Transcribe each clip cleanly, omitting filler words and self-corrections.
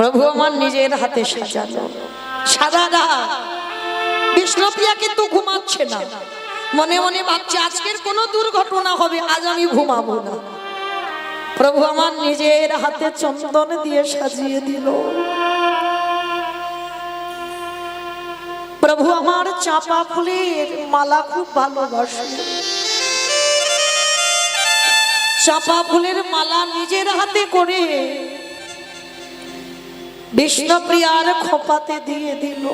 প্রভু আমার নিজের হাতে সাজানো। সারা রাত বিষ্ণুপ্রিয়া কিন্তু ঘুমাচ্ছে না, মনে মনে ভাবছে আজকের কোনো দুর্ঘটনা হবে, আজ আমি ঘুমাবো না। প্রভু আমার নিজের হাতে চন্দন দিয়ে সাজিয়ে দিল। প্রভু আমার চাঁপা ফুলের মালা খুব ভালোবাসে, চাঁপা ফুলের মালা নিজের হাতে করে বিষ্ণুপ্রিয়ার খোপাতে দিয়ে দিল।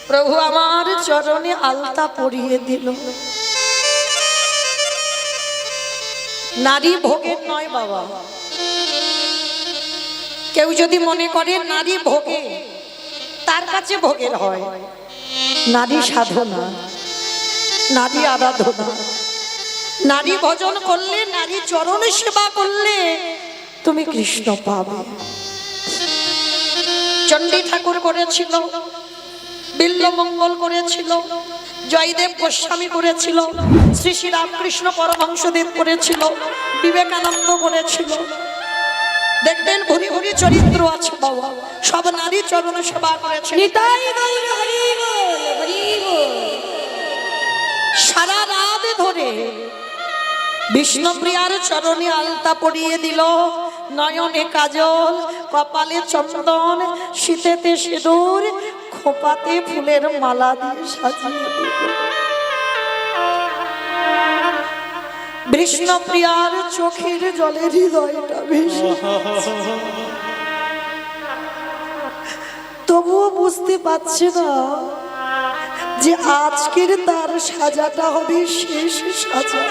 প্রভু আমার চরণে আলতা পরিয়ে দিল। নারী ভোগের নয় বাবা, কেউ যদি মনে করে নারী ভোগে, তার কাছে ভোগের হয়। নারী সাধনা, নারী আরাধনা, নারী ভজন করলে, নারী চরণে সেবা করলে তুমি কৃষ্ণ পাবে। চণ্ডী ঠাকুর করেছিল, বিল্লমঙ্গল করেছিল, জয়দেব গোস্বামী করেছিল, শ্রী শ্রী রামকৃষ্ণ পরমহংসদেব করেছিল, বিবেকানন্দ করেছিল। দেখবেন ভুরি ভুরি চরিত্র আছে বাবা, সব নারী চরণে সেবা করেছে। সারা রাত ধরে বিষ্ণুপ্রিয়ার চরণে আলতা পরিয়ে দিল, নয়নে কাজল, কপালে চন্দন, শীতেতে সিঁদুর, খোপাতে ফুলের মালা দিয়ে সাজিয়ে দিল। বিষ্ণুপ্রিয়ার চোখের জলে হৃদয়টা ভেসে, তবুও বুঝতে পারছে না যে আজকের তার সাজাটা হবে শেষ সাজা।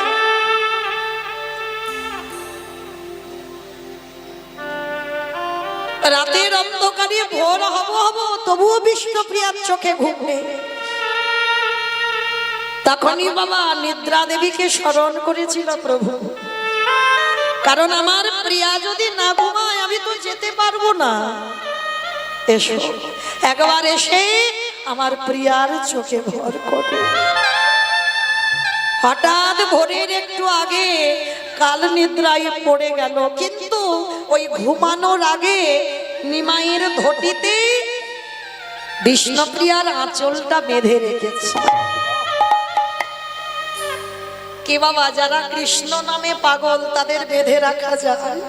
রাতের অন্ধকারে ভোর হব তবুও বিষ্ণুপ্রিয়ার চোখে ঘুম নেই। তখনই বাবা নিদ্রা দেবীকে স্মরণ করেছিল প্রভু, কারণ আমার প্রিয়া যদি না ঘুমায় আমি তো যেতে পারবো না। এসো একবার এসে আমার প্রিয়ার চোখে ভর করো। হঠাৎ ভোরের একটু আগে কাল নিদ্রায় পড়ে গেল, কিন্তু ওই ঘুমানোর আগে নিমাইয়ের ধটিতে বিষ্ণুপ্রিয়ার আঁচলটা বেঁধে রেখেছে। কে বাবা, যারা কৃষ্ণ নামে পাগল তাদের বেঁধে রাখা যায়।